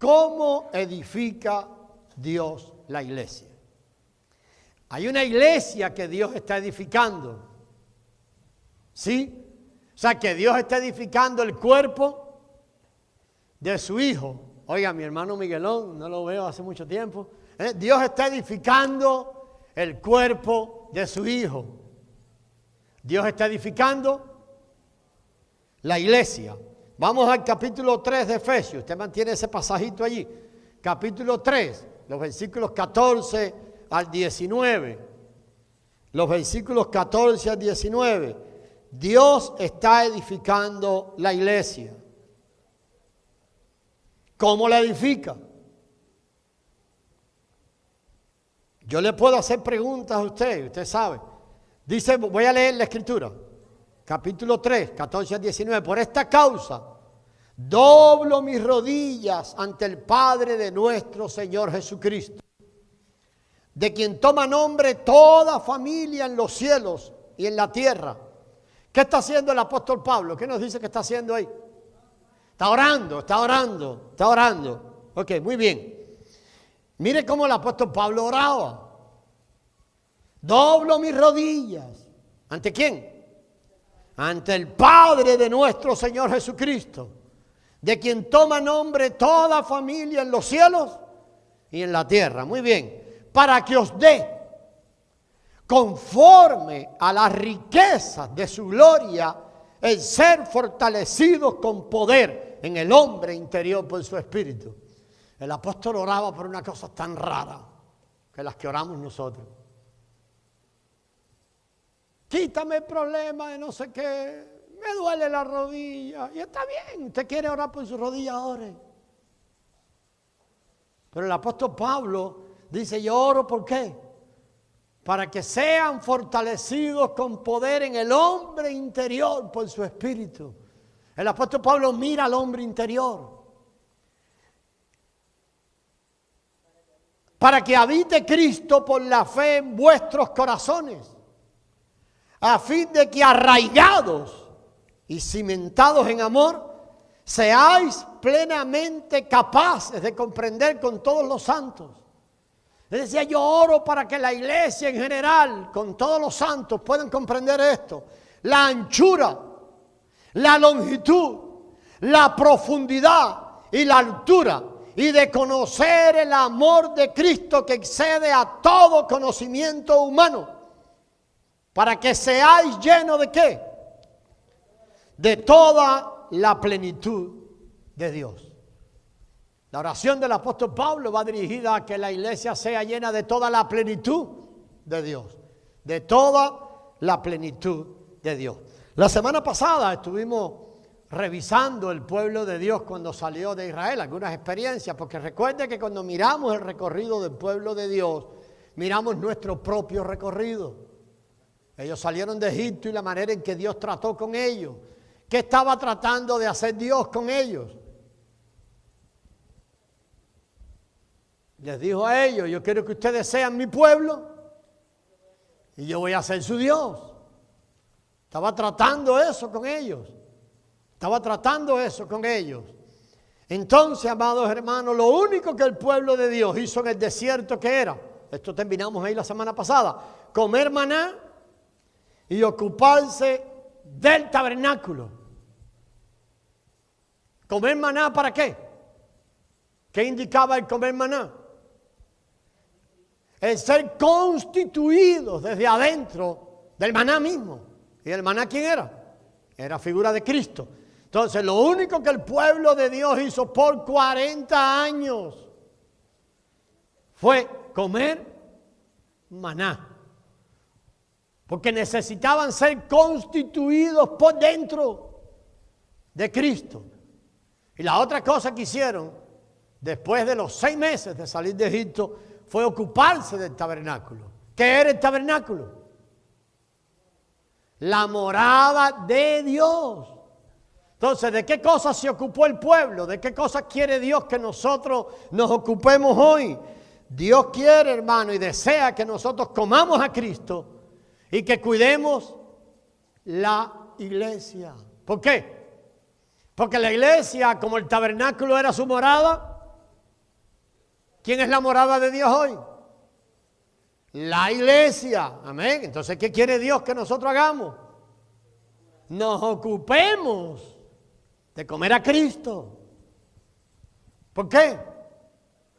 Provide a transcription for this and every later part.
¿Cómo edifica Dios la iglesia? Hay una iglesia que Dios está edificando. ¿Sí? O sea, que Dios está edificando el cuerpo de su Hijo. Oiga, mi hermano Miguelón, no lo veo hace mucho tiempo. Dios está edificando el cuerpo de su Hijo. Dios está edificando la iglesia. Vamos al capítulo 3 de Efesios. Usted mantiene ese pasajito allí. Capítulo 3, los versículos 14 al 19. Los versículos 14 al 19. Dios está edificando la iglesia. ¿Cómo la edifica? Yo le puedo hacer preguntas a usted sabe. Dice, voy a leer la escritura. Capítulo 3, 14 al 19. Por esta causa, doblo mis rodillas ante el Padre de nuestro Señor Jesucristo, de quien toma nombre toda familia en los cielos y en la tierra. ¿Qué está haciendo el apóstol Pablo? ¿Qué nos dice que está haciendo ahí? Está orando. Ok, muy bien. Mire cómo el apóstol Pablo oraba. Doblo mis rodillas. ¿Ante quién? Ante el Padre de nuestro Señor Jesucristo, de quien toma nombre toda familia en los cielos y en la tierra. Muy bien. Para que os dé, conforme a las riquezas de su gloria, el ser fortalecidos con poder en el hombre interior por su espíritu. El apóstol oraba por una cosa tan rara que las que oramos nosotros. Quítame el problema de no sé qué, me duele la rodilla. Y está bien, usted quiere orar por su rodilla, ore. Pero el apóstol Pablo dice, yo oro ¿por qué? Para que sean fortalecidos con poder en el hombre interior por su espíritu. El apóstol Pablo mira al hombre interior. Para que habite Cristo por la fe en vuestros corazones, a fin de que arraigados y cimentados en amor, seáis plenamente capaces de comprender con todos los santos. Él decía, yo oro para que la iglesia en general, con todos los santos, puedan comprender esto. La anchura, la longitud, la profundidad y la altura, y de conocer el amor de Cristo que excede a todo conocimiento humano, para que seáis llenos ¿de qué? De toda la plenitud de Dios. La oración del apóstol Pablo va dirigida a que la iglesia sea llena de toda la plenitud de Dios. De toda la plenitud de Dios. La semana pasada estuvimos revisando el pueblo de Dios cuando salió de Israel, algunas experiencias, porque recuerde que cuando miramos el recorrido del pueblo de Dios, miramos nuestro propio recorrido. Ellos salieron de Egipto y la manera en que Dios trató con ellos. ¿Qué estaba tratando de hacer Dios con ellos? Les dijo a ellos, yo quiero que ustedes sean mi pueblo y yo voy a ser su Dios. Estaba tratando eso con ellos. Entonces, amados hermanos, lo único que el pueblo de Dios hizo en el desierto, ¿qué era? Esto terminamos ahí la semana pasada. Comer maná y ocuparse del tabernáculo. ¿Comer maná para qué? ¿Qué indicaba el comer maná? El ser constituidos desde adentro del maná mismo. ¿Y el maná quién era? Era figura de Cristo. Entonces, lo único que el pueblo de Dios hizo por 40 años fue comer maná. Porque necesitaban ser constituidos por dentro de Cristo. Y la otra cosa que hicieron, después de los 6 meses de salir de Egipto, fue ocuparse del tabernáculo. ¿Qué era el tabernáculo? La morada de Dios. Entonces, ¿de qué cosas se ocupó el pueblo? ¿De qué cosas quiere Dios que nosotros nos ocupemos hoy? Dios quiere, hermano, y desea que nosotros comamos a Cristo y que cuidemos la iglesia. ¿Por qué? Porque la iglesia, como el tabernáculo era su morada, ¿Quién es la morada de Dios hoy? La iglesia. Amén. Entonces, ¿qué quiere Dios que nosotros hagamos? Nos ocupemos de comer a Cristo. ¿Por qué?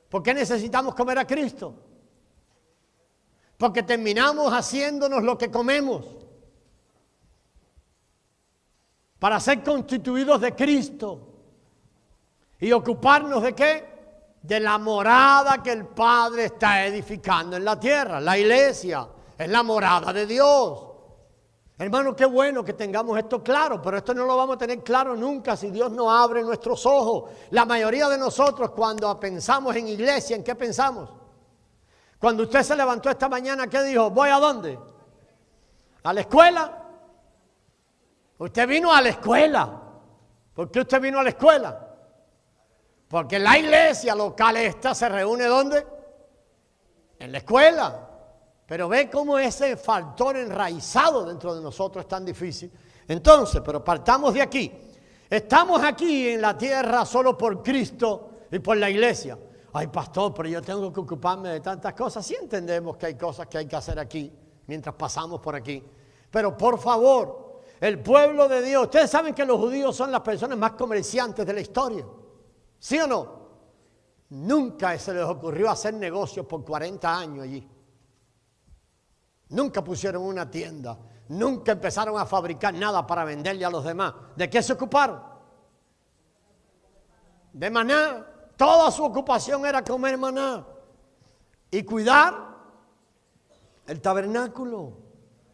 ¿Por qué necesitamos comer a Cristo? Porque terminamos haciéndonos lo que comemos. Para ser constituidos de Cristo. ¿Y ocuparnos de qué? De la morada que el Padre está edificando en la tierra. La iglesia es la morada de Dios. Hermano, qué bueno que tengamos esto claro, pero esto no lo vamos a tener claro nunca si Dios no abre nuestros ojos. La mayoría de nosotros cuando pensamos en iglesia, ¿en qué pensamos? Cuando usted se levantó esta mañana, ¿qué dijo? ¿Voy a dónde? ¿A la escuela? Usted vino a la escuela. ¿Por qué usted vino a la escuela? Porque la iglesia local esta se reúne ¿dónde? En la escuela. Pero ve cómo ese factor enraizado dentro de nosotros es tan difícil. Entonces, pero partamos de aquí. Estamos aquí en la tierra solo por Cristo y por la iglesia. Ay, pastor, pero yo tengo que ocuparme de tantas cosas. Sí entendemos que hay cosas que hay que hacer aquí mientras pasamos por aquí. Pero por favor, el pueblo de Dios, ustedes saben que los judíos son las personas más comerciantes de la historia. ¿Sí o no? Nunca se les ocurrió hacer negocios por 40 años allí. Nunca pusieron una tienda. Nunca empezaron a fabricar nada para venderle a los demás. ¿De qué se ocuparon? De maná. Toda su ocupación era comer maná. Y cuidar el tabernáculo.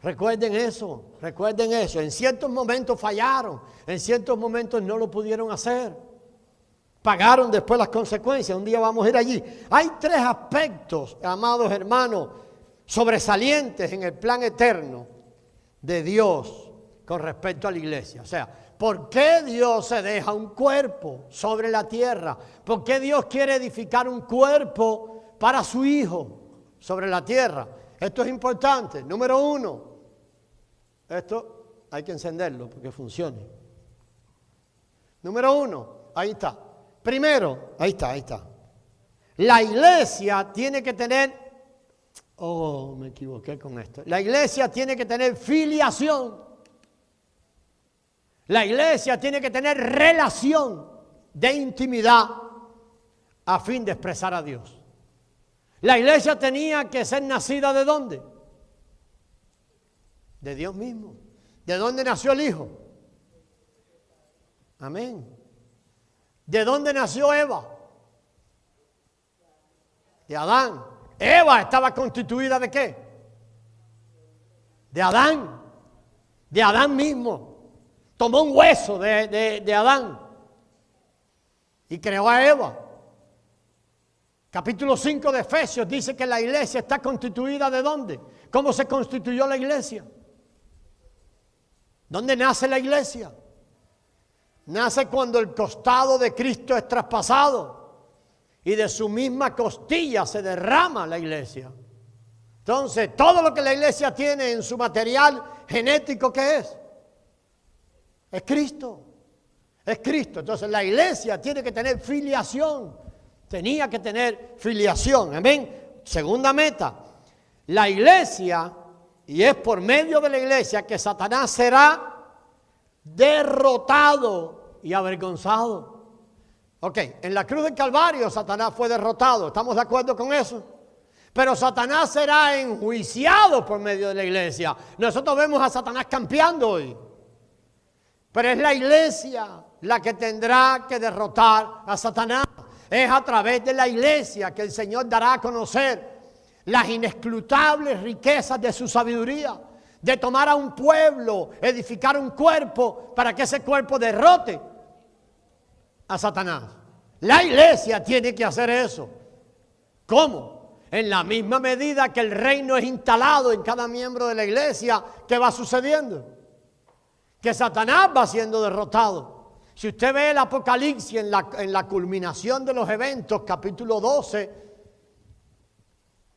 Recuerden eso, recuerden eso. En ciertos momentos fallaron. En ciertos momentos no lo pudieron hacer. Pagaron después las consecuencias. Un día vamos a ir allí. Hay 3 aspectos, amados hermanos, sobresalientes en el plan eterno de Dios con respecto a la iglesia. O sea, ¿por qué Dios se deja un cuerpo sobre la tierra? ¿Por qué Dios quiere edificar un cuerpo para su Hijo sobre la tierra? Esto es importante. Número 1, esto hay que encenderlo porque funcione. Número 1, ahí está. Primero, ahí está. La iglesia tiene que tener... Oh, me equivoqué con esto. La iglesia tiene que tener filiación. La iglesia tiene que tener relación de intimidad a fin de expresar a Dios. La iglesia tenía que ser nacida ¿de dónde? De Dios mismo. ¿De dónde nació el Hijo? Amén. ¿De dónde nació Eva? De Adán. Eva estaba constituida ¿de qué? De Adán. De Adán mismo. Tomó un hueso de Adán y creó a Eva. Capítulo 5 de Efesios dice que la iglesia está constituida ¿de dónde? ¿Cómo se constituyó la iglesia? ¿Dónde nace la iglesia? Nace cuando el costado de Cristo es traspasado. Y de su misma costilla se derrama la iglesia. Entonces, todo lo que la iglesia tiene en su material genético, ¿qué es? Es Cristo. Es Cristo. Entonces, la iglesia tiene que tener filiación. Tenía que tener filiación. Amén. Segunda meta. La iglesia, y es por medio de la iglesia que Satanás será derrotado y avergonzado. Ok, en la cruz del Calvario Satanás fue derrotado, ¿estamos de acuerdo con eso? Pero Satanás será enjuiciado por medio de la iglesia. Nosotros vemos a Satanás campeando hoy. Pero es la iglesia la que tendrá que derrotar a Satanás. Es a través de la iglesia que el Señor dará a conocer las inescrutables riquezas de su sabiduría. De tomar a un pueblo, edificar un cuerpo para que ese cuerpo derrote a Satanás. La iglesia tiene que hacer eso. ¿Cómo? En la misma medida que el reino es instalado en cada miembro de la iglesia, ¿qué va sucediendo? Que Satanás va siendo derrotado. Si usted ve el Apocalipsis en la culminación de los eventos, capítulo 12,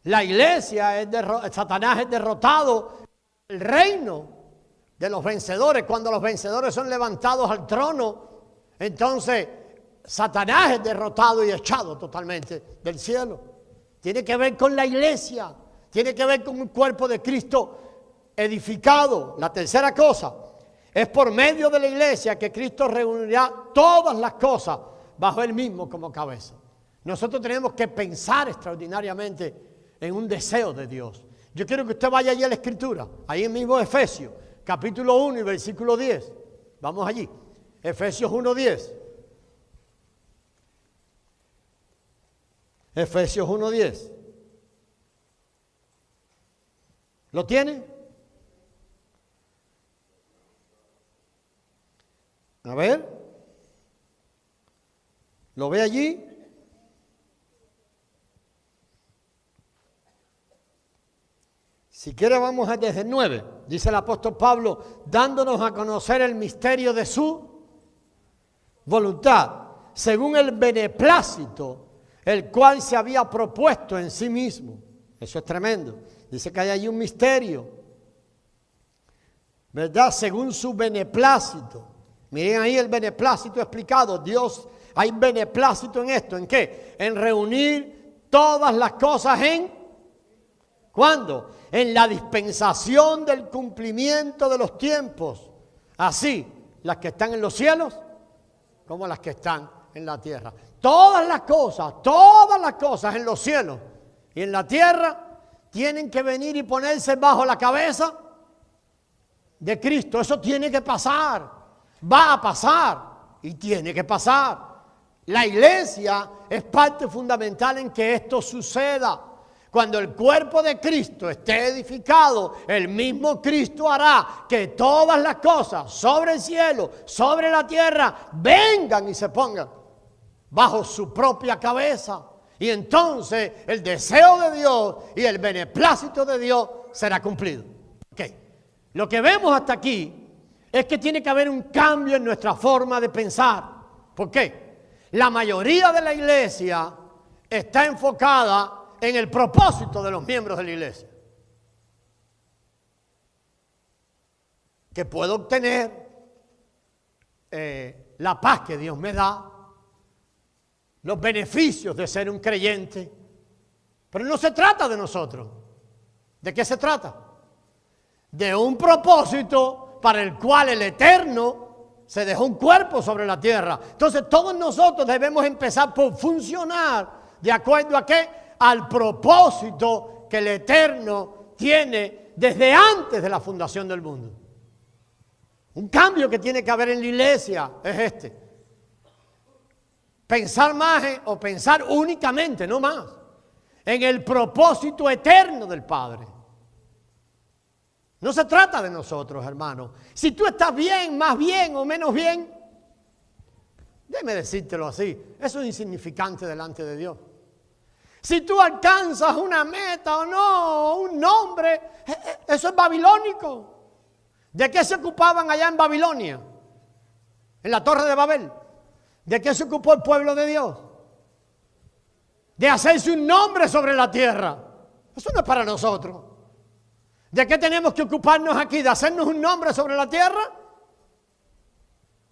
la iglesia Satanás es derrotado. El reino de los vencedores, cuando los vencedores son levantados al trono, entonces Satanás es derrotado y echado totalmente del cielo. Tiene que ver con la iglesia, tiene que ver con un cuerpo de Cristo edificado. La tercera cosa, es por medio de la iglesia que Cristo reunirá todas las cosas bajo él mismo como cabeza. Nosotros tenemos que pensar extraordinariamente en un deseo de Dios. Yo quiero que usted vaya allí a la Escritura, ahí en mismo Efesios, capítulo 1 y versículo 10. Vamos allí, Efesios 1:10. Efesios 1:10. ¿Lo tiene? A ver. ¿Lo ve allí? Si quiere vamos a desde el 9. Dice el apóstol Pablo, dándonos a conocer el misterio de su voluntad, según el beneplácito, el cual se había propuesto en sí mismo. Eso es tremendo. Dice que hay allí un misterio, ¿verdad? Según su beneplácito. Miren ahí el beneplácito explicado. Dios, hay beneplácito en esto. ¿En qué? En reunir todas las cosas en... ¿Cuándo? En la dispensación del cumplimiento de los tiempos. Así, las que están en los cielos como las que están en la tierra. Todas las cosas en los cielos y en la tierra tienen que venir y ponerse bajo la cabeza de Cristo. Eso tiene que pasar, va a pasar y tiene que pasar. La iglesia es parte fundamental en que esto suceda. Cuando el cuerpo de Cristo esté edificado, el mismo Cristo hará que todas las cosas sobre el cielo, sobre la tierra, vengan y se pongan bajo su propia cabeza. Y entonces el deseo de Dios y el beneplácito de Dios será cumplido. Okay. Lo que vemos hasta aquí es que tiene que haber un cambio en nuestra forma de pensar. ¿Por qué? La mayoría de la iglesia está enfocada en el propósito de los miembros de la iglesia. Que puedo obtener la paz que Dios me da, los beneficios de ser un creyente. Pero no se trata de nosotros. ¿De qué se trata? De un propósito para el cual el Eterno se dejó un cuerpo sobre la tierra. Entonces todos nosotros debemos empezar por funcionar de acuerdo a qué? Al propósito que el Eterno tiene desde antes de la fundación del mundo. Un cambio que tiene que haber en la iglesia es este. Pensar más o pensar únicamente, no más, en el propósito eterno del Padre. No se trata de nosotros, hermanos. Si tú estás bien, más bien o menos bien, déjame decírtelo así, eso es insignificante delante de Dios. Si tú alcanzas una meta o no, un nombre, eso es babilónico. ¿De qué se ocupaban allá en Babilonia? En la Torre de Babel. ¿De qué se ocupó el pueblo de Dios? De hacerse un nombre sobre la tierra. Eso no es para nosotros. ¿De qué tenemos que ocuparnos aquí? ¿De hacernos un nombre sobre la tierra?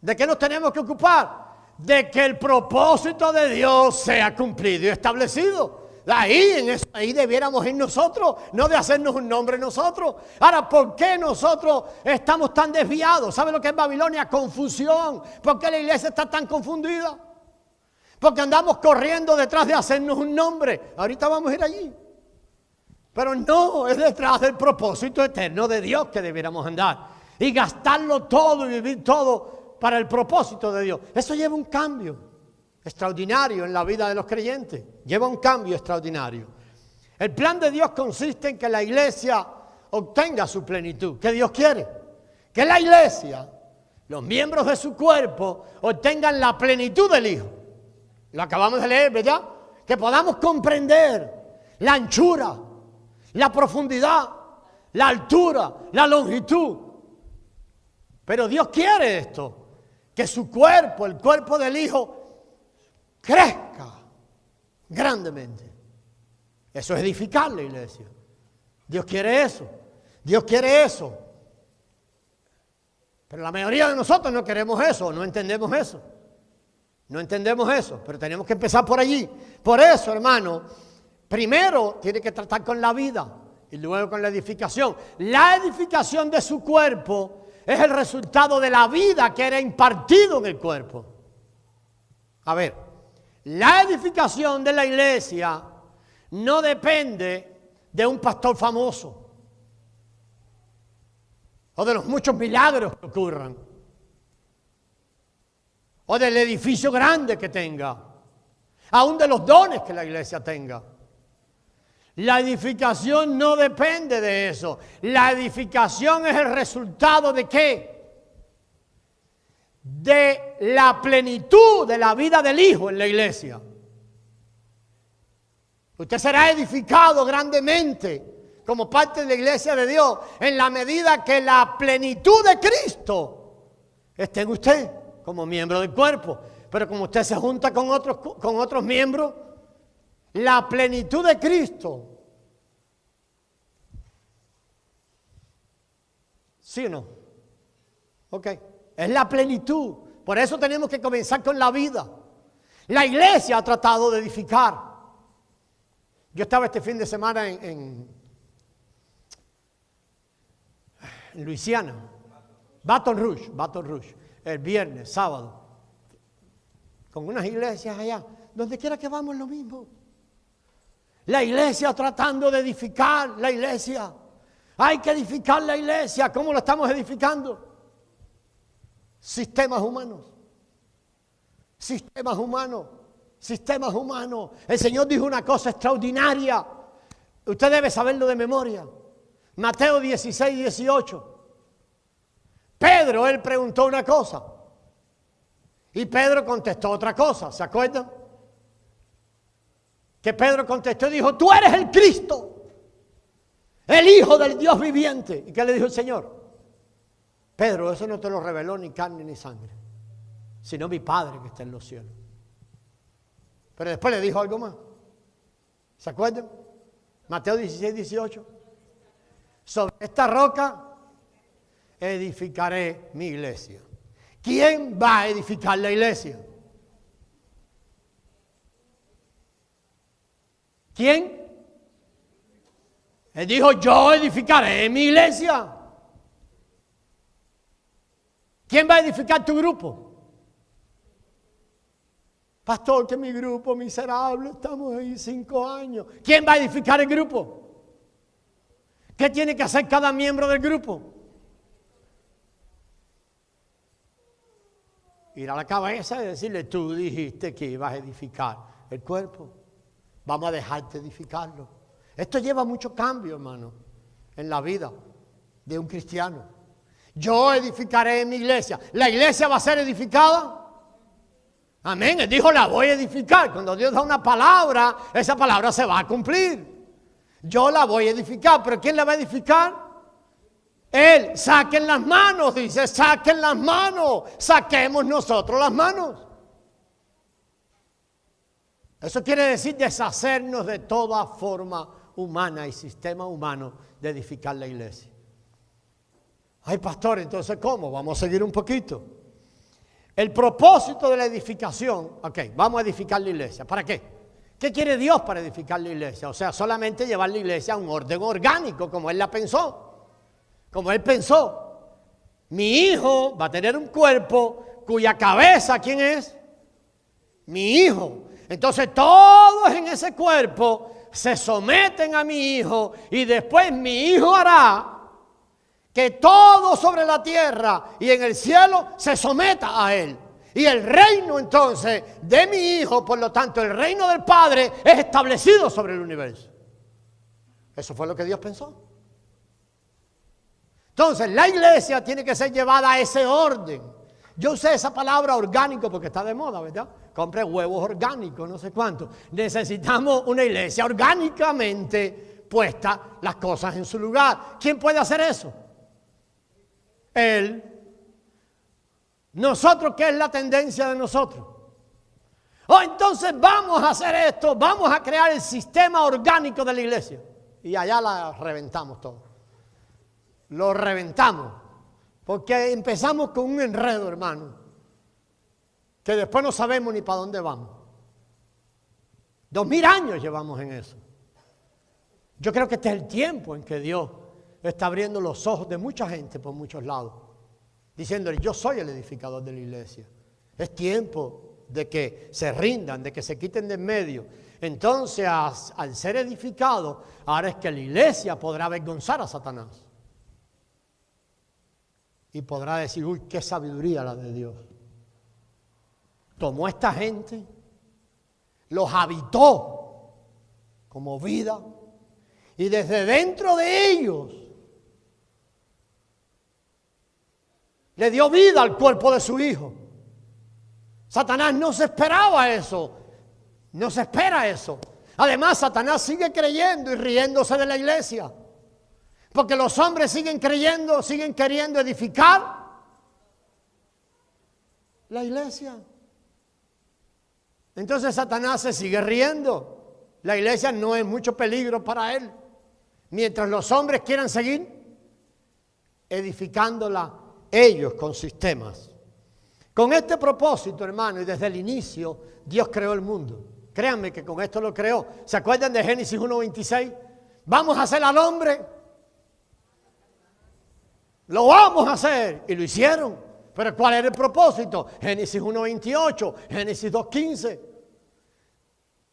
¿De qué nos tenemos que ocupar? De que el propósito de Dios sea cumplido y establecido. Ahí debiéramos ir nosotros, no de hacernos un nombre nosotros. Ahora, ¿por qué nosotros estamos tan desviados? ¿Sabe lo que es Babilonia? Confusión. ¿Por qué la iglesia está tan confundida? Porque andamos corriendo detrás de hacernos un nombre. Ahorita vamos a ir allí. Pero no, es detrás del propósito eterno de Dios que debiéramos andar. Y gastarlo todo y vivir todo para el propósito de Dios. Eso lleva un cambio extraordinario en la vida de los creyentes. Lleva un cambio extraordinario. El plan de Dios consiste en que la iglesia obtenga su plenitud. ¿Qué Dios quiere? Que la iglesia, los miembros de su cuerpo, obtengan la plenitud del Hijo. Lo acabamos de leer, ¿verdad? Que podamos comprender la anchura, la profundidad, la altura, la longitud. Pero Dios quiere esto, que su cuerpo, el cuerpo del Hijo, crezca grandemente. Eso es edificar la iglesia. Dios quiere eso. Dios quiere eso. Pero la mayoría de nosotros no queremos eso, no entendemos eso. No entendemos eso, pero tenemos que empezar por allí. Por eso, hermano, primero tiene que tratar con la vida y luego con la edificación. La edificación de su cuerpo es el resultado de la vida que era impartido en el cuerpo. A ver, la edificación de la iglesia no depende de un pastor famoso o de los muchos milagros que ocurran o del edificio grande que tenga, aún de los dones que la iglesia tenga. La edificación no depende de eso. La edificación es el resultado ¿de qué? De la plenitud de la vida del Hijo en la iglesia. Usted será edificado grandemente como parte de la iglesia de Dios en la medida que la plenitud de Cristo esté en usted como miembro del cuerpo. Pero como usted se junta con otros miembros, la plenitud de Cristo. ¿Sí o no? Ok. Es la plenitud. Por eso tenemos que comenzar con la vida. La iglesia ha tratado de edificar. Yo estaba este fin de semana en Luisiana. Baton Rouge. El viernes, sábado. Con unas iglesias allá. Donde quiera que vamos es lo mismo. La iglesia tratando de edificar la iglesia. Hay que edificar la iglesia. ¿Cómo la estamos edificando? Sistemas humanos. El Señor dijo una cosa extraordinaria. Usted debe saberlo de memoria. Mateo 16, 18. Pedro, él preguntó una cosa. Y Pedro contestó otra cosa. ¿Se acuerdan? Que Pedro contestó y dijo, tú eres el Cristo, el Hijo del Dios viviente. ¿Y qué le dijo el Señor? Pedro, eso no te lo reveló ni carne ni sangre, sino mi Padre que está en los cielos. Pero después le dijo algo más. ¿Se acuerdan? Mateo 16, 18. Sobre esta roca edificaré mi iglesia. ¿Quién va a edificar la iglesia? ¿Quién? Él dijo, yo edificaré mi iglesia. ¿Quién va a edificar tu grupo? Pastor, que mi grupo miserable, estamos ahí 5 años. ¿Quién va a edificar el grupo? ¿Qué tiene que hacer cada miembro del grupo? Ir a la cabeza y decirle, tú dijiste que ibas a edificar el cuerpo. Vamos a dejarte edificarlo. Esto lleva mucho cambio, hermano, en la vida de un cristiano. Yo edificaré mi iglesia. ¿La iglesia va a ser edificada? Amén. Él dijo, la voy a edificar. Cuando Dios da una palabra, esa palabra se va a cumplir. Yo la voy a edificar. ¿Pero quién la va a edificar? Él. Saquen las manos, dice, saquen las manos. Saquemos nosotros las manos. Eso quiere decir deshacernos de toda forma humana y sistema humano de edificar la iglesia. Ay, pastor, entonces ¿cómo? Vamos a seguir un poquito. El propósito de la edificación, ok, vamos a edificar la iglesia. ¿Para qué? ¿Qué quiere Dios para edificar la iglesia? O sea, solamente llevar la iglesia a un orden orgánico, como Él la pensó. Como Él pensó. Mi hijo va a tener un cuerpo cuya cabeza, ¿quién es? Mi hijo. Entonces todos en ese cuerpo se someten a mi hijo y después mi hijo hará que todo sobre la tierra y en el cielo se someta a él. Y el reino entonces de mi hijo, por lo tanto el reino del Padre es establecido sobre el universo. Eso fue lo que Dios pensó. Entonces la iglesia tiene que ser llevada a ese orden. Yo usé esa palabra orgánico porque está de moda, ¿verdad? Compre huevos orgánicos, no sé cuánto. Necesitamos una iglesia orgánicamente puesta las cosas en su lugar. ¿Quién puede hacer eso? Él. Nosotros, ¿qué es la tendencia de nosotros? Oh, entonces vamos a hacer esto, vamos a crear el sistema orgánico de la iglesia. Y allá la reventamos todo. Lo reventamos. Porque empezamos con un enredo, hermano, que después no sabemos ni para dónde vamos. 2000 años llevamos en eso. Yo creo que este es el tiempo en que Dios está abriendo los ojos de mucha gente por muchos lados, diciéndole: yo soy el edificador de la iglesia. Es tiempo de que se rindan, de que se quiten de en medio. Entonces, al ser edificado, ahora es que la iglesia podrá avergonzar a Satanás. Y podrá decir: uy, qué sabiduría la de Dios. Tomó a esta gente, los habitó como vida, y desde dentro de ellos le dio vida al cuerpo de su hijo. Satanás no se esperaba eso. No se espera eso. Además, Satanás sigue creyendo y riéndose de la iglesia. Porque los hombres siguen creyendo, siguen queriendo edificar la iglesia. Entonces Satanás se sigue riendo. La iglesia no es mucho peligro para él. Mientras los hombres quieran seguir edificándola ellos con sistemas. Con este propósito, hermano, y desde el inicio, Dios creó el mundo. Créanme que con esto lo creó. ¿Se acuerdan de Génesis 1:26? Vamos a hacer al hombre. Lo vamos a hacer. Y lo hicieron. Pero ¿cuál era el propósito? Génesis 1:28, Génesis 2:15.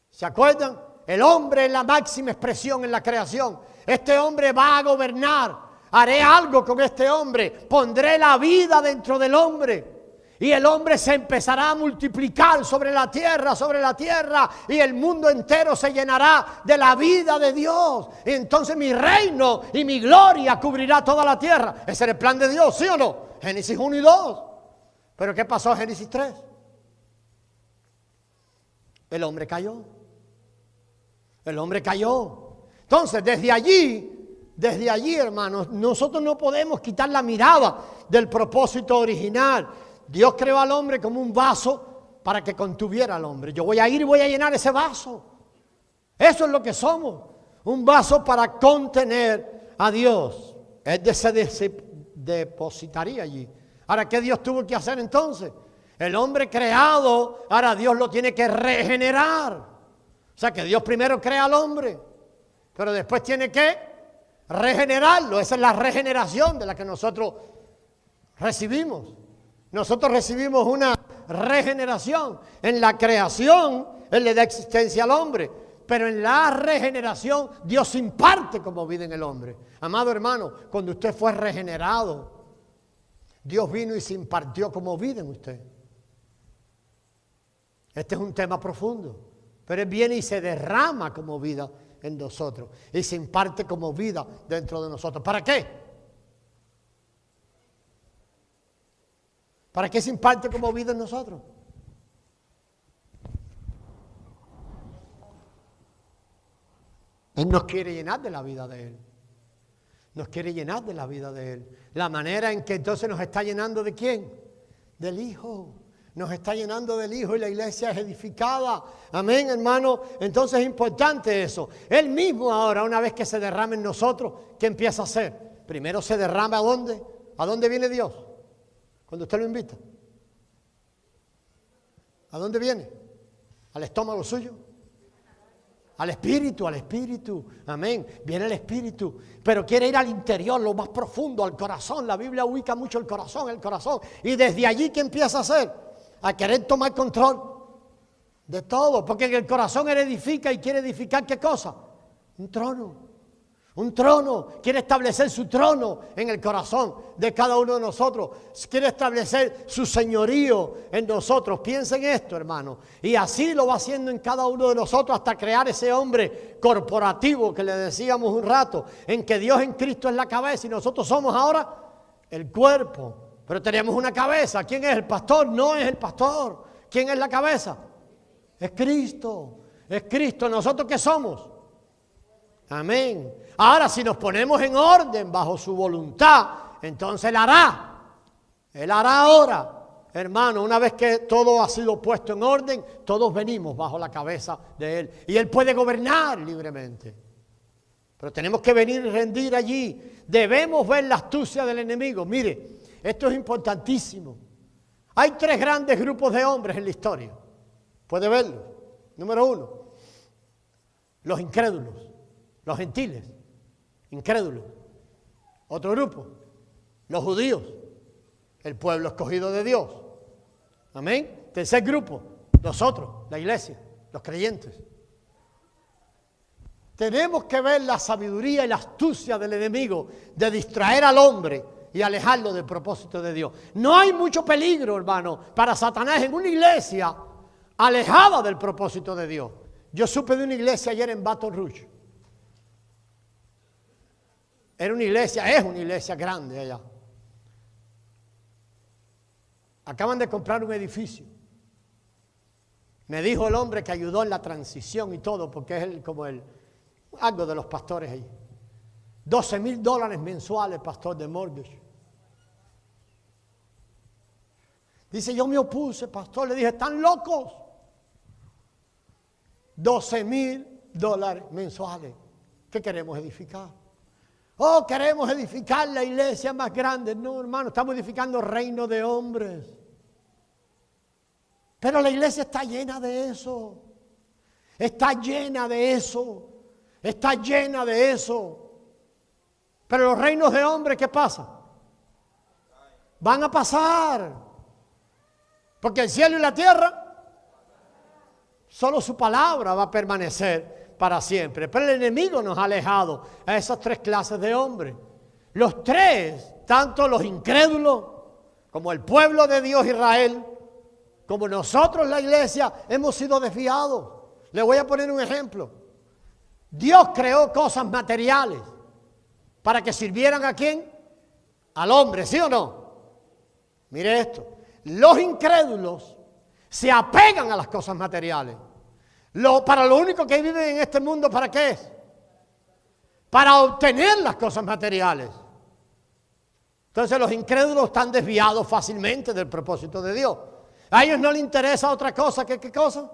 ¿Se acuerdan? El hombre es la máxima expresión en la creación. Este hombre va a gobernar. Haré algo con este hombre. Pondré la vida dentro del hombre. Y el hombre se empezará a multiplicar sobre la tierra, y el mundo entero se llenará de la vida de Dios. Y entonces mi reino y mi gloria cubrirá toda la tierra. Ese era el plan de Dios, ¿sí o no? Génesis 1 y 2. Pero ¿qué pasó en Génesis 3? El hombre cayó. El hombre cayó. Entonces, desde allí, hermanos, nosotros no podemos quitar la mirada del propósito original. Dios creó al hombre como un vaso para que contuviera al hombre. Yo voy a ir y voy a llenar ese vaso. Eso es lo que somos. Un vaso para contener a Dios. Él se depositaría allí. Ahora, ¿qué Dios tuvo que hacer entonces? El hombre creado, ahora Dios lo tiene que regenerar. O sea que Dios primero crea al hombre, pero después tiene que regenerarlo. Esa es la regeneración de la que nosotros recibimos. Nosotros recibimos una regeneración. En la creación, Él le da existencia al hombre. Pero en la regeneración, Dios imparte como vida en el hombre. Amado hermano, cuando usted fue regenerado, Dios vino y se impartió como vida en usted. Este es un tema profundo. Pero Él viene y se derrama como vida en nosotros. Y se imparte como vida dentro de nosotros. ¿Para qué? ¿Para qué se imparte como vida en nosotros? Él nos quiere llenar de la vida de Él. Nos quiere llenar de la vida de Él. La manera en que entonces nos está llenando ¿de quién? Del Hijo. Nos está llenando del Hijo y la iglesia es edificada. Amén, hermano. Entonces es importante eso. Él mismo ahora, una vez que se derrama en nosotros, ¿qué empieza a hacer? Primero se derrama ¿a dónde? ¿A dónde viene Dios? Cuando usted lo invita. ¿A dónde viene? ¿Al estómago suyo? Al espíritu, al espíritu. Amén. Viene el espíritu. Pero quiere ir al interior, lo más profundo, al corazón. La Biblia ubica mucho el corazón. Y desde allí, ¿qué empieza a hacer? A querer tomar control de todo. Porque en el corazón Él edifica y quiere edificar ¿qué cosa? Un trono. Un trono, quiere establecer su trono en el corazón de cada uno de nosotros. Quiere establecer su señorío en nosotros. Piensen esto, hermano. Y así lo va haciendo en cada uno de nosotros hasta crear ese hombre corporativo que le decíamos un rato, en que Dios en Cristo es la cabeza y nosotros somos ahora el cuerpo. Pero tenemos una cabeza. ¿Quién es el pastor? No es el pastor. ¿Quién es la cabeza? Es Cristo. Es Cristo. ¿Nosotros qué somos? Amén. Ahora, si nos ponemos en orden bajo su voluntad, entonces Él hará. Él hará ahora. Hermano, una vez que todo ha sido puesto en orden, todos venimos bajo la cabeza de Él. Y Él puede gobernar libremente. Pero tenemos que venir y rendir allí. Debemos ver la astucia del enemigo. Mire, esto es importantísimo. Hay tres grandes grupos de hombres en la historia. Puede verlo. Número uno, los incrédulos, los gentiles, incrédulos. Otro grupo, los judíos, el pueblo escogido de Dios. Amén. Tercer grupo, nosotros, la iglesia, los creyentes. Tenemos que ver la sabiduría y la astucia del enemigo de distraer al hombre y alejarlo del propósito de Dios. No hay mucho peligro, hermano, para Satanás en una iglesia alejada del propósito de Dios. Yo supe de una iglesia ayer en Baton Rouge. Era una iglesia, es una iglesia grande allá. Acaban de comprar un edificio. Me dijo el hombre que ayudó en la transición y todo, porque es algo de los pastores ahí. $12,000 mensuales, pastor, de mortgage. Dice, yo me opuse, pastor, le dije, ¿están locos? $12,000 mensuales. ¿Qué queremos edificar? Oh, queremos edificar la iglesia más grande. No, hermano, estamos edificando reino de hombres. Pero la iglesia está llena de eso. Está llena de eso. Está llena de eso. Pero los reinos de hombres, ¿qué pasa? Van a pasar. Porque el cielo y la tierra, solo su palabra va a permanecer para siempre. Pero el enemigo nos ha alejado a esas tres clases de hombres. Los tres, tanto los incrédulos como el pueblo de Dios Israel, como nosotros la iglesia, hemos sido desviados. Le voy a poner un ejemplo. Dios creó cosas materiales para que sirvieran ¿a quién? Al hombre, ¿sí o no? Mire esto. Los incrédulos se apegan a las cosas materiales. Para lo único que viven en este mundo, ¿para qué es? Para obtener las cosas materiales. Entonces los incrédulos están desviados fácilmente del propósito de Dios. A ellos no les interesa otra cosa que ¿qué cosa?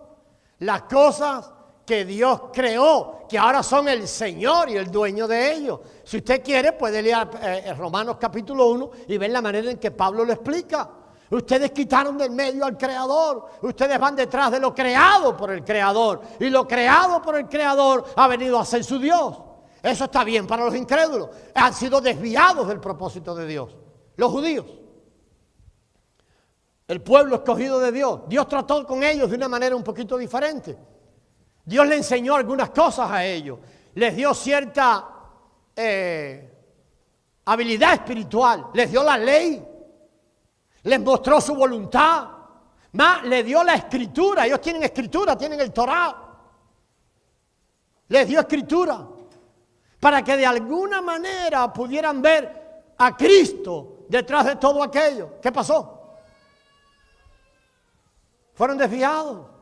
Las cosas que Dios creó, que ahora son el Señor y el dueño de ellos. Si usted quiere, puede leer Romanos capítulo 1 y ver la manera en que Pablo lo explica. Ustedes quitaron del medio al Creador. Ustedes van detrás de lo creado por el Creador. Y lo creado por el Creador ha venido a ser su Dios. Eso está bien para los incrédulos. Han sido desviados del propósito de Dios. Los judíos, el pueblo escogido de Dios, Dios trató con ellos de una manera un poquito diferente. Dios les enseñó algunas cosas a ellos. Les dio cierta habilidad espiritual. Les dio la ley. Les mostró su voluntad. Más, le dio la escritura. Ellos tienen escritura, tienen el Torá. Les dio escritura. Para que de alguna manera pudieran ver a Cristo detrás de todo aquello. ¿Qué pasó? Fueron desviados.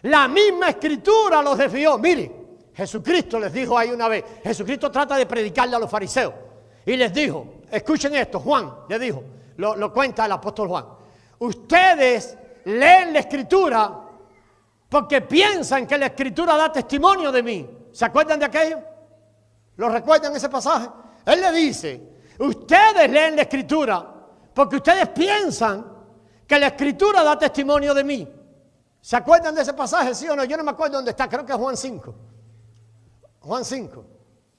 La misma escritura los desvió. Mire, Jesucristo les dijo ahí una vez. Jesucristo trata de predicarle a los fariseos. Y les dijo, escuchen esto, Juan le dijo. Lo cuenta el apóstol Juan. Ustedes leen la escritura porque piensan que la escritura da testimonio de mí. ¿Se acuerdan de aquello? ¿Lo recuerdan ese pasaje? Él le dice, ustedes leen la escritura porque ustedes piensan que la escritura da testimonio de mí. ¿Se acuerdan de ese pasaje, sí o no? Yo no me acuerdo dónde está, creo que es Juan 5. Juan 5,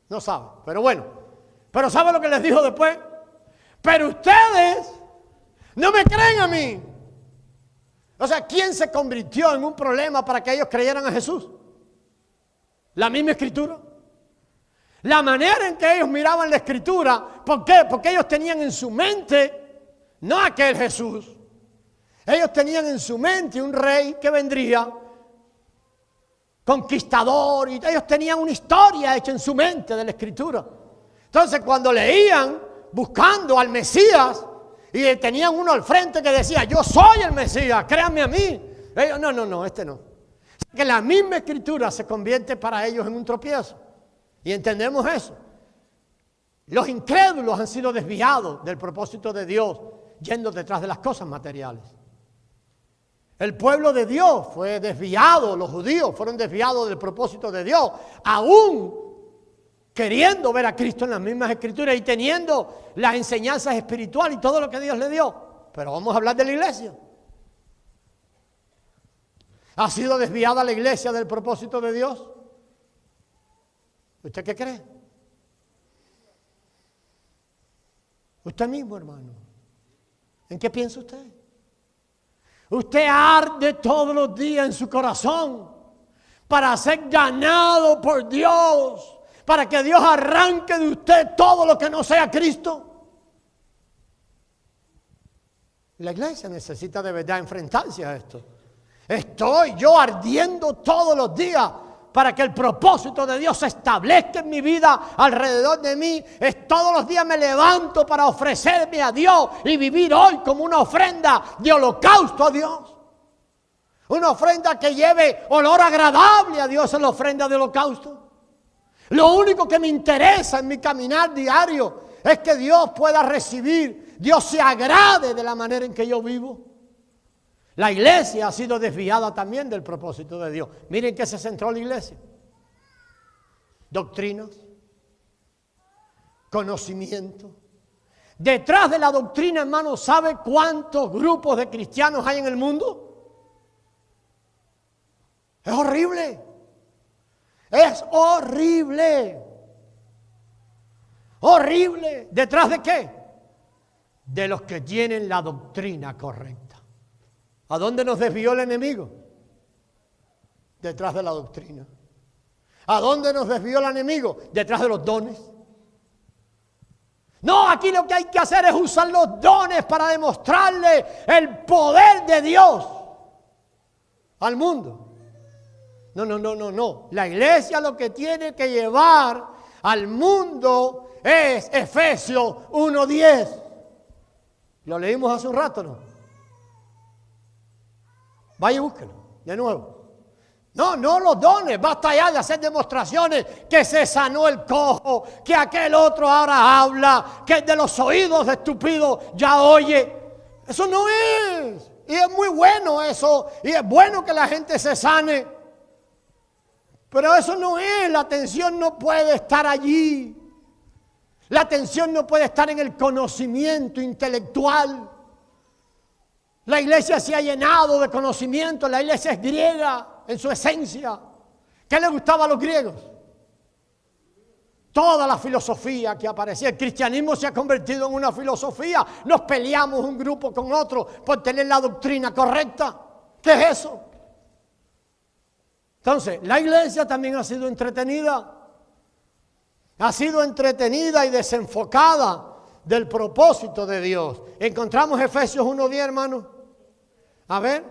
no sabe, pero bueno. Pero ¿sabe lo que les dijo después? Pero ustedes no me creen a mí. O sea, ¿quién se convirtió en un problema para que ellos creyeran a Jesús? La misma escritura. La manera en que ellos miraban la escritura. ¿Por qué? Porque ellos tenían en su mente, no aquel Jesús. Ellos tenían en su mente un rey que vendría, conquistador, y ellos tenían una historia hecha en su mente de la escritura. Entonces cuando leían, buscando al Mesías, y tenían uno al frente que decía, yo soy el Mesías, créanme a mí. Ellos, no, este no. Que la misma escritura se convierte para ellos en un tropiezo. Y entendemos eso. Los incrédulos han sido desviados del propósito de Dios, yendo detrás de las cosas materiales. El pueblo de Dios fue desviado, los judíos fueron desviados del propósito de Dios, aún queriendo ver a Cristo en las mismas escrituras y teniendo las enseñanzas espirituales y todo lo que Dios le dio. Pero vamos a hablar de la iglesia. ¿Ha sido desviada la iglesia del propósito de Dios? ¿Usted qué cree? Usted mismo, hermano. ¿En qué piensa usted? Usted arde todos los días en su corazón para ser ganado por Dios, para que Dios arranque de usted todo lo que no sea Cristo. La iglesia necesita de verdad enfrentarse a esto. Estoy yo ardiendo todos los días para que el propósito de Dios se establezca en mi vida, alrededor de mí. Todos los días me levanto para ofrecerme a Dios y vivir hoy como una ofrenda de holocausto a Dios. Una ofrenda que lleve olor agradable a Dios en la ofrenda de holocausto. Lo único que me interesa en mi caminar diario es que Dios pueda recibir, Dios se agrade de la manera en que yo vivo. La iglesia ha sido desviada también del propósito de Dios. Miren qué se centró la iglesia. Doctrinas, conocimiento. Detrás de la doctrina, hermano, ¿sabe cuántos grupos de cristianos hay en el mundo? Es horrible. Es horrible. Horrible. ¿Detrás de qué? De los que tienen la doctrina correcta. ¿A dónde nos desvió el enemigo? Detrás de la doctrina. ¿A dónde nos desvió el enemigo? Detrás de los dones. No, aquí lo que hay que hacer es usar los dones para demostrarle el poder de Dios al mundo. No. La iglesia lo que tiene que llevar al mundo es Efesios 1:10. Lo leímos hace un rato, ¿no? Vaya y búsquelo, de nuevo. No los dones, basta ya de hacer demostraciones que se sanó el cojo, que aquel otro ahora habla, que el de los oídos estúpidos ya oye. Eso no es. Y es muy bueno eso, y es bueno que la gente se sane. Pero eso no es, la atención no puede estar allí. La atención no puede estar en el conocimiento intelectual. La iglesia se ha llenado de conocimiento, la iglesia es griega en su esencia. ¿Qué le gustaba a los griegos? Toda la filosofía que aparecía. El cristianismo se ha convertido en una filosofía. Nos peleamos un grupo con otro por tener la doctrina correcta. ¿Qué es eso? Entonces, la iglesia también ha sido entretenida. Ha sido entretenida y desenfocada del propósito de Dios. Encontramos Efesios 1:10, hermano. A ver,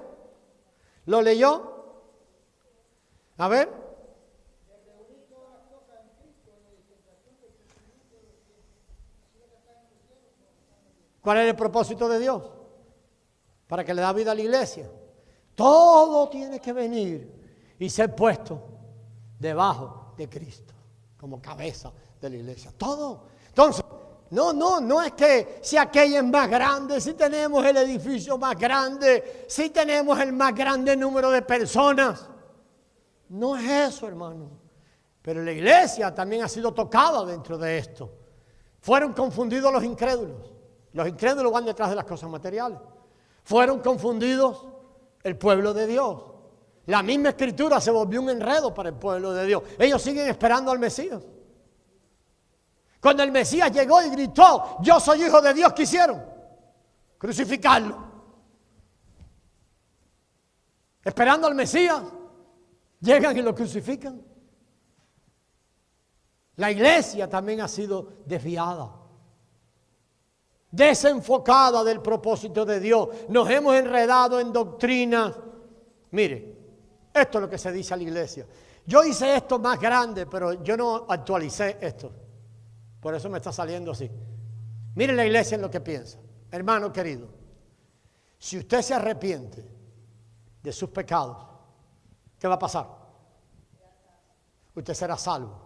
¿lo leyó? A ver. ¿Cuál es el propósito de Dios? Para que le da vida a la iglesia. Todo tiene que venir y ser puesto debajo de Cristo, como cabeza de la iglesia. Todo. Entonces, no es que si aquella es más grande, si tenemos el edificio más grande, si tenemos el más grande número de personas. No es eso, hermano. Pero la iglesia también ha sido tocada dentro de esto. Fueron confundidos los incrédulos. Los incrédulos van detrás de las cosas materiales. Fueron confundidos el pueblo de Dios. La misma escritura se volvió un enredo para el pueblo de Dios. Ellos siguen esperando al Mesías. Cuando el Mesías llegó y gritó, yo soy hijo de Dios, ¿qué hicieron? Crucificarlo. Esperando al Mesías, llegan y lo crucifican. La iglesia también ha sido desviada, desenfocada del propósito de Dios. Nos hemos enredado en doctrinas. Mire, esto es lo que se dice a la iglesia. Yo hice esto más grande, pero yo no actualicé esto. Por eso me está saliendo así. Mire la iglesia en lo que piensa. Hermano querido, si usted se arrepiente de sus pecados, ¿qué va a pasar? Usted será salvo.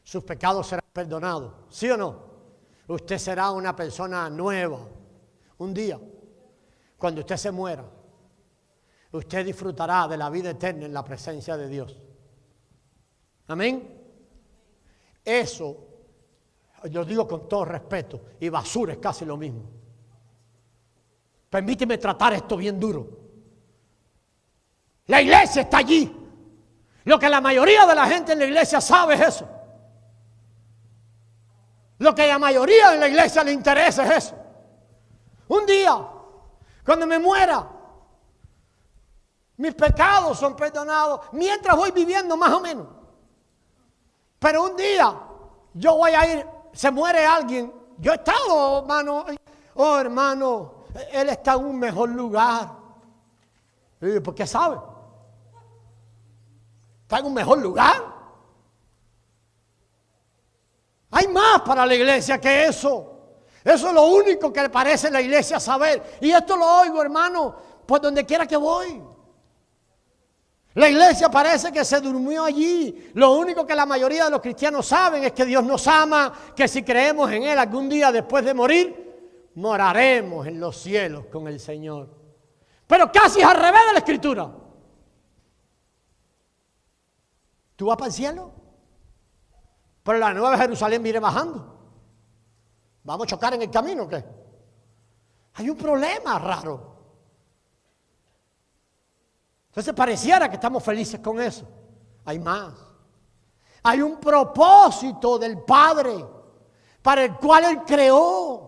Sus pecados serán perdonados. ¿Sí o no? Usted será una persona nueva. Un día, cuando usted se muera, usted disfrutará de la vida eterna en la presencia de Dios. Amén. Eso, yo digo con todo respeto, y basura es casi lo mismo. Permíteme tratar esto bien duro. La iglesia está allí. Lo que la mayoría de la gente en la iglesia sabe es eso. Lo que a la mayoría en la iglesia le interesa es eso. Un día, cuando me muera, mis pecados son perdonados mientras voy viviendo más o menos. Pero un día yo voy a ir, se muere alguien. Yo he estado, hermano, oh hermano, él está en un mejor lugar. ¿Por qué sabe? Está en un mejor lugar. Hay más para la iglesia que eso. Eso es lo único que le parece a la iglesia saber. Y esto lo oigo, hermano, por donde quiera que voy. La iglesia parece que se durmió allí. Lo único que la mayoría de los cristianos saben es que Dios nos ama, que si creemos en Él algún día después de morir, moraremos en los cielos con el Señor. Pero casi es al revés de la Escritura. ¿Tú vas para el cielo? Pero la Nueva Jerusalén viene bajando. ¿Vamos a chocar en el camino o qué? Hay un problema raro. Entonces pareciera que estamos felices con eso. Hay más. Hay un propósito del Padre para el cual Él creó.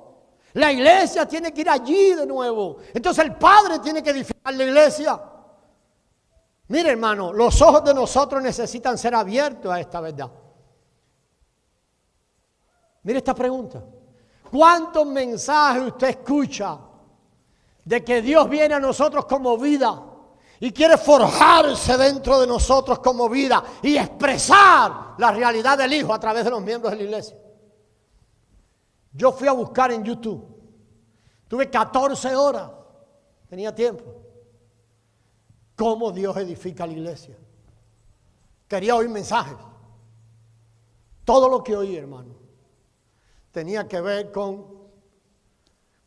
La iglesia tiene que ir allí de nuevo. Entonces el Padre tiene que edificar la iglesia. Mire, hermano, los ojos de nosotros necesitan ser abiertos a esta verdad. Mire esta pregunta. ¿Cuántos mensajes usted escucha de que Dios viene a nosotros como vida y quiere forjarse dentro de nosotros como vida y expresar la realidad del Hijo a través de los miembros de la iglesia? Yo fui a buscar en YouTube. Tuve 14 horas. Tenía tiempo. ¿Cómo Dios edifica la iglesia? Quería oír mensajes. Todo lo que oí, hermano, tenía que ver con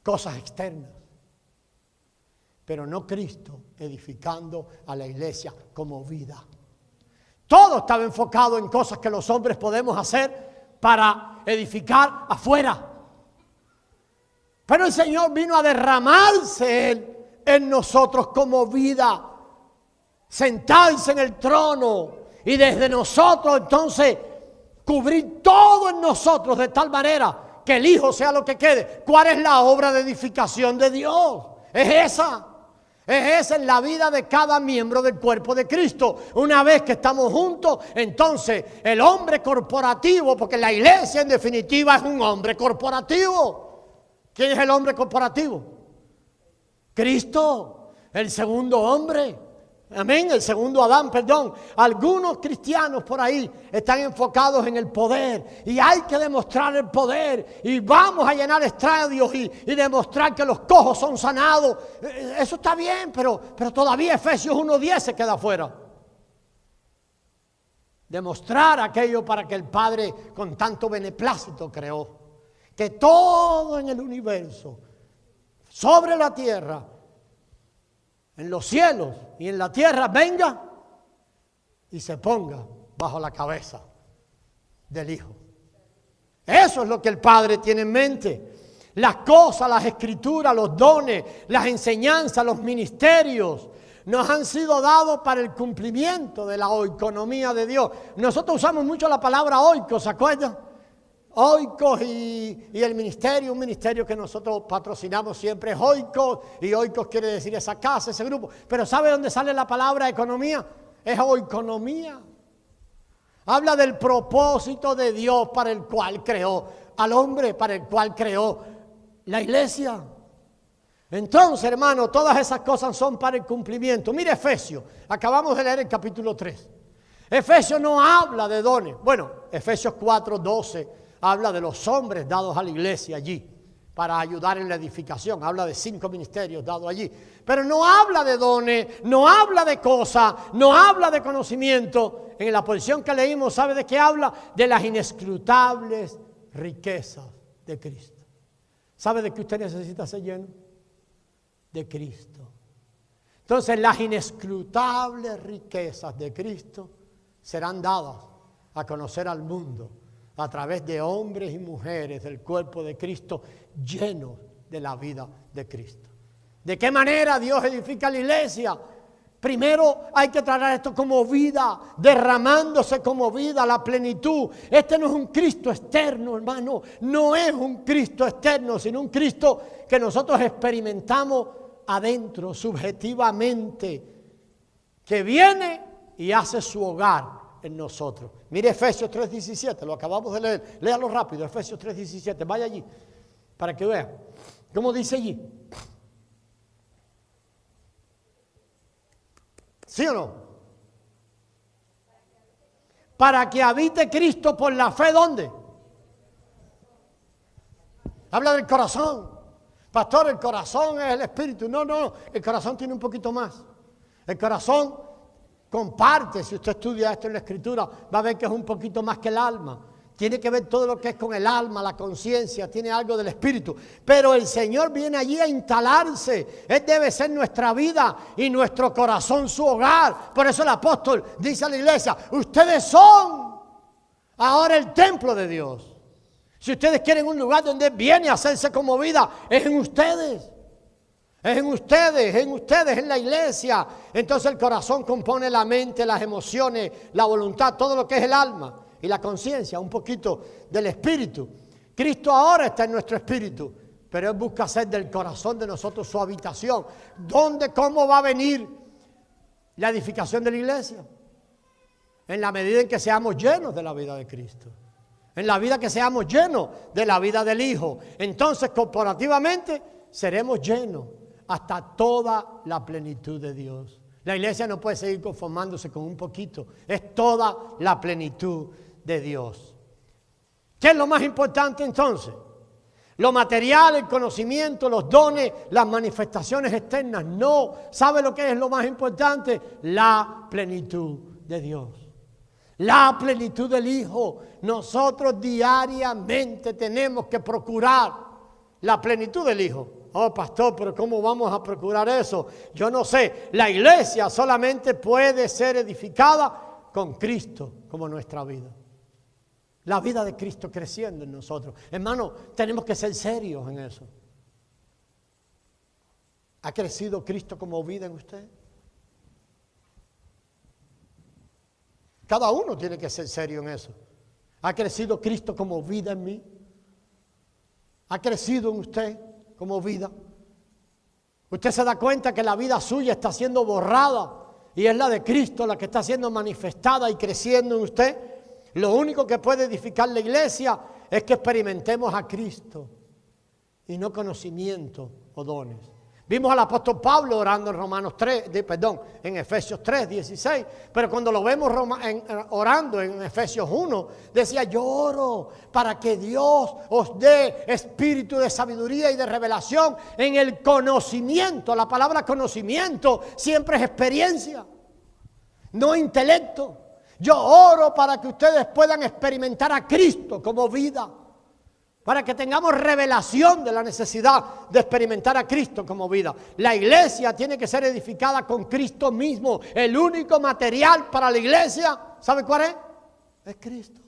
cosas externas. Pero no Cristo edificando a la iglesia como vida. Todo estaba enfocado en cosas que los hombres podemos hacer para edificar afuera. Pero el Señor vino a derramarse Él en nosotros como vida. Sentarse en el trono y desde nosotros entonces cubrir todo en nosotros de tal manera que el Hijo sea lo que quede. ¿Cuál es la obra de edificación de Dios? Es esa. Es esa en la vida de cada miembro del cuerpo de Cristo. Una vez que estamos juntos, entonces el hombre corporativo, porque la iglesia en definitiva es un hombre corporativo. ¿Quién es el hombre corporativo? Cristo, el segundo hombre. Amén, el segundo Adán, perdón. Algunos cristianos por ahí están enfocados en el poder y hay que demostrar el poder y vamos a llenar estadios y demostrar que los cojos son sanados. Eso está bien, pero todavía Efesios 1:10 se queda afuera. Demostrar aquello para que el Padre con tanto beneplácito creó. Que todo en el universo, sobre la tierra, en los cielos y en la tierra, venga y se ponga bajo la cabeza del Hijo. Eso es lo que el Padre tiene en mente. Las cosas, las escrituras, los dones, las enseñanzas, los ministerios nos han sido dados para el cumplimiento de la oikonomía de Dios. Nosotros usamos mucho la palabra oikos, ¿se acuerdan? Oikos y el ministerio, un ministerio que nosotros patrocinamos siempre es Oikos, y Oikos quiere decir esa casa, ese grupo. Pero ¿sabe dónde sale la palabra economía? Es oikonomía. Habla del propósito de Dios para el cual creó al hombre, para el cual creó la iglesia. Entonces, hermano, todas esas cosas son para el cumplimiento. Mire Efesios, acabamos de leer el capítulo 3. Efesios no habla de dones. Bueno, Efesios 4:12 habla de los hombres dados a la iglesia allí para ayudar en la edificación. Habla de 5 ministerios dados allí. Pero no habla de dones, no habla de cosas, no habla de conocimiento. En la porción que leímos, ¿sabe de qué habla? De las inescrutables riquezas de Cristo. ¿Sabe de qué usted necesita ser lleno? De Cristo. Entonces las inescrutables riquezas de Cristo serán dadas a conocer al mundo a través de hombres y mujeres del cuerpo de Cristo llenos de la vida de Cristo. ¿De qué manera Dios edifica la iglesia? Primero hay que tratar esto como vida, derramándose como vida, la plenitud. Este no es un Cristo externo, hermano. No es un Cristo externo, sino un Cristo que nosotros experimentamos adentro, subjetivamente, que viene y hace su hogar en nosotros. Mire Efesios 3:17, lo acabamos de leer. Léalo rápido, Efesios 3:17. Vaya allí para que vea cómo dice allí. ¿Sí o no? Para que habite Cristo por la fe, ¿dónde? Habla del corazón. Pastor, el corazón es el espíritu. No, el corazón tiene un poquito más. El corazón comparte, si usted estudia esto en la Escritura, va a ver que es un poquito más que el alma. Tiene que ver todo lo que es con el alma, la conciencia, tiene algo del espíritu. Pero el Señor viene allí a instalarse. Él debe ser nuestra vida y nuestro corazón su hogar. Por eso el apóstol dice a la iglesia, ustedes son ahora el templo de Dios. Si ustedes quieren un lugar donde viene a hacerse como vida, es en ustedes. Es en ustedes, en la iglesia. Entonces el corazón compone la mente, las emociones, la voluntad, todo lo que es el alma. Y la conciencia, un poquito del espíritu. Cristo ahora está en nuestro espíritu, pero Él busca hacer del corazón de nosotros su habitación. ¿Cómo va a venir la edificación de la iglesia? En la medida en que seamos llenos de la vida de Cristo. En la vida que seamos llenos de la vida del Hijo. Entonces, corporativamente, seremos llenos hasta toda la plenitud de Dios. La iglesia no puede seguir conformándose con un poquito. Es toda la plenitud de Dios. ¿Qué es lo más importante entonces? Lo material, el conocimiento, los dones, las manifestaciones externas. No. ¿Sabe lo que es lo más importante? La plenitud de Dios. La plenitud del Hijo. Nosotros diariamente tenemos que procurar la plenitud del Hijo. Oh, pastor, pero ¿cómo vamos a procurar eso? Yo no sé. La iglesia solamente puede ser edificada con Cristo como nuestra vida. La vida de Cristo creciendo en nosotros. Hermano, tenemos que ser serios en eso. ¿Ha crecido Cristo como vida en usted? Cada uno tiene que ser serio en eso. ¿Ha crecido Cristo como vida en mí? ¿Ha crecido en usted como vida? Usted se da cuenta que la vida suya está siendo borrada y es la de Cristo la que está siendo manifestada y creciendo en usted. Lo único que puede edificar la iglesia es que experimentemos a Cristo y no conocimiento o dones. Vimos al apóstol Pablo orando en Efesios 3:16, pero cuando lo vemos orando en Efesios 1, decía, yo oro para que Dios os dé espíritu de sabiduría y de revelación en el conocimiento. La palabra conocimiento siempre es experiencia, no intelecto. Yo oro para que ustedes puedan experimentar a Cristo como vida. Para que tengamos revelación de la necesidad de experimentar a Cristo como vida. La iglesia tiene que ser edificada con Cristo mismo. El único material para la iglesia, ¿sabe cuál es? Es Cristo.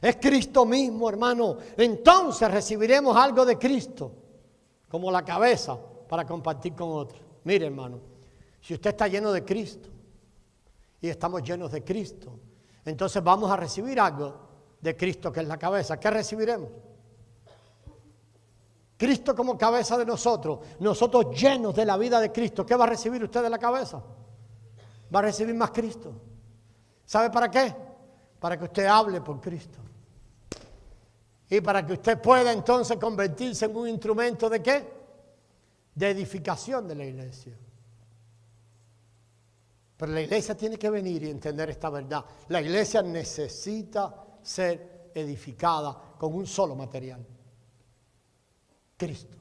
Es Cristo mismo, hermano. Entonces recibiremos algo de Cristo como la cabeza para compartir con otros. Mire, hermano, si usted está lleno de Cristo y estamos llenos de Cristo, entonces vamos a recibir algo de Cristo que es la cabeza. ¿Qué recibiremos? Cristo como cabeza de nosotros, nosotros llenos de la vida de Cristo. ¿Qué va a recibir usted de la cabeza? Va a recibir más Cristo. ¿Sabe para qué? Para que usted hable por Cristo. Y para que usted pueda entonces convertirse en un instrumento ¿de qué? De edificación de la iglesia. Pero la iglesia tiene que venir y entender esta verdad. La iglesia necesita ser edificada con un solo material. Cristo.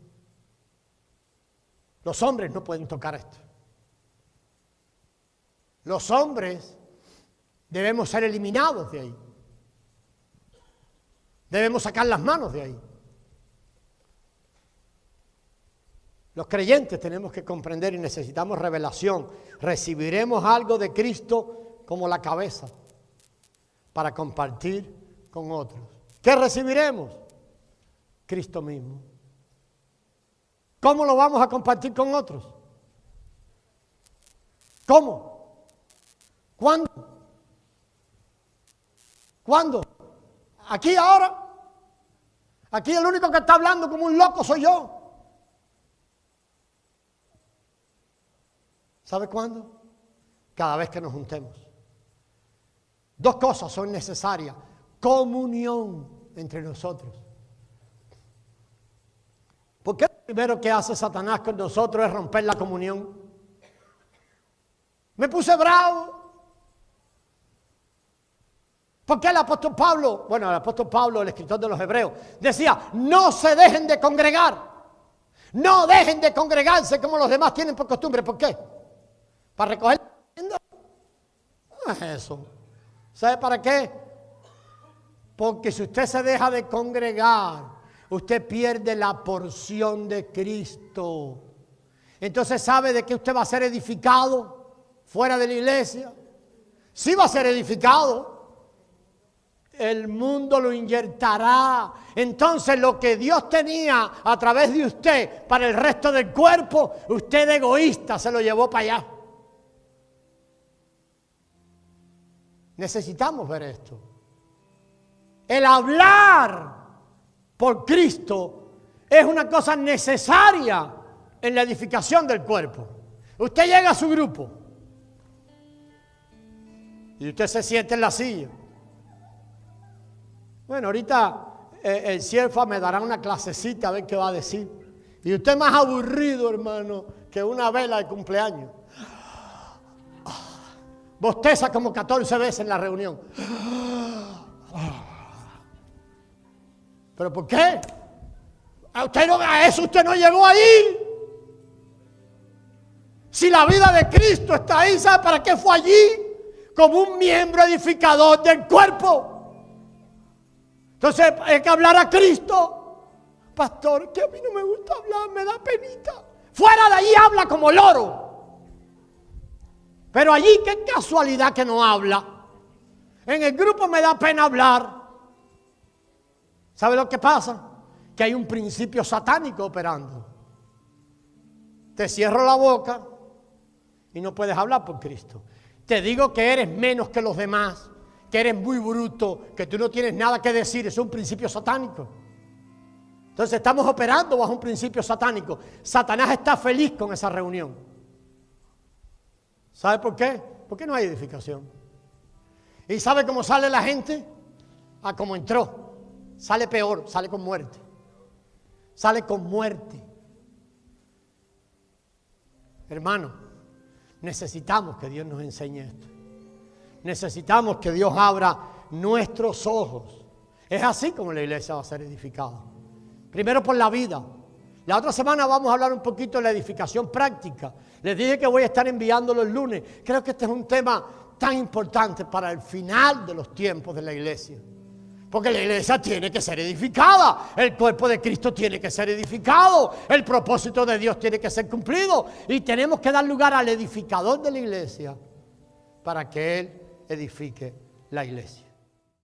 Los hombres no pueden tocar esto. Los hombres debemos ser eliminados de ahí. Debemos sacar las manos de ahí. Los creyentes tenemos que comprender y necesitamos revelación. Recibiremos algo de Cristo como la cabeza para compartir con otros. ¿Qué recibiremos? Cristo mismo. ¿Cómo lo vamos a compartir con otros? ¿Cómo? ¿Cuándo? ¿Cuándo? ¿Aquí ahora? Aquí el único que está hablando como un loco soy yo. ¿Sabe cuándo? Cada vez que nos juntemos. Dos cosas son necesarias. Comunión entre nosotros. ¿Por qué lo primero que hace Satanás con nosotros es romper la comunión? Me puse bravo. Porque el apóstol Pablo, el escritor de los Hebreos, decía, no se dejen de congregar. No dejen de congregarse como los demás tienen por costumbre. ¿Por qué? ¿Para recoger? No es eso. ¿Sabe para qué? Porque si usted se deja de congregar, usted pierde la porción de Cristo. Entonces, ¿sabe de qué usted va a ser edificado fuera de la iglesia? Sí va a ser edificado. El mundo lo inyectará. Entonces lo que Dios tenía a través de usted para el resto del cuerpo, usted egoísta se lo llevó para allá. Necesitamos ver esto. El hablar por Cristo es una cosa necesaria en la edificación del cuerpo. Usted llega a su grupo y usted se siente en la silla. Bueno, ahorita el CIEFA me dará una clasecita a ver qué va a decir. Y usted más aburrido, hermano, que una vela de cumpleaños. Bosteza como 14 veces en la reunión. ¿Pero por qué? A eso usted no llegó ahí. Si la vida de Cristo está ahí, ¿sabe para qué fue allí? Como un miembro edificador del cuerpo. Entonces hay que hablar a Cristo. Pastor, que a mí no me gusta hablar, me da penita. Fuera de allí habla como loro. Pero allí qué casualidad que no habla. En el grupo me da pena hablar. ¿Sabe lo que pasa? Que hay un principio satánico operando. Te cierro la boca y no puedes hablar por Cristo. Te digo que eres menos que los demás, que eres muy bruto, que tú no tienes nada que decir. Es un principio satánico. Entonces estamos operando bajo un principio satánico. Satanás está feliz con esa reunión. ¿Sabe por qué? Porque no hay edificación. ¿Y sabe cómo sale la gente? A como entró. Sale peor, sale con muerte. Sale con muerte. Hermano, necesitamos que Dios nos enseñe esto. Necesitamos que Dios abra nuestros ojos. Es así como la iglesia va a ser edificada. Primero por la vida. La otra semana vamos a hablar un poquito de la edificación práctica. Les dije que voy a estar enviándolo el lunes. Creo que este es un tema tan importante para el final de los tiempos de la iglesia. Porque la iglesia tiene que ser edificada. El cuerpo de Cristo tiene que ser edificado. El propósito de Dios tiene que ser cumplido. Y tenemos que dar lugar al edificador de la iglesia para que Él edifique la iglesia.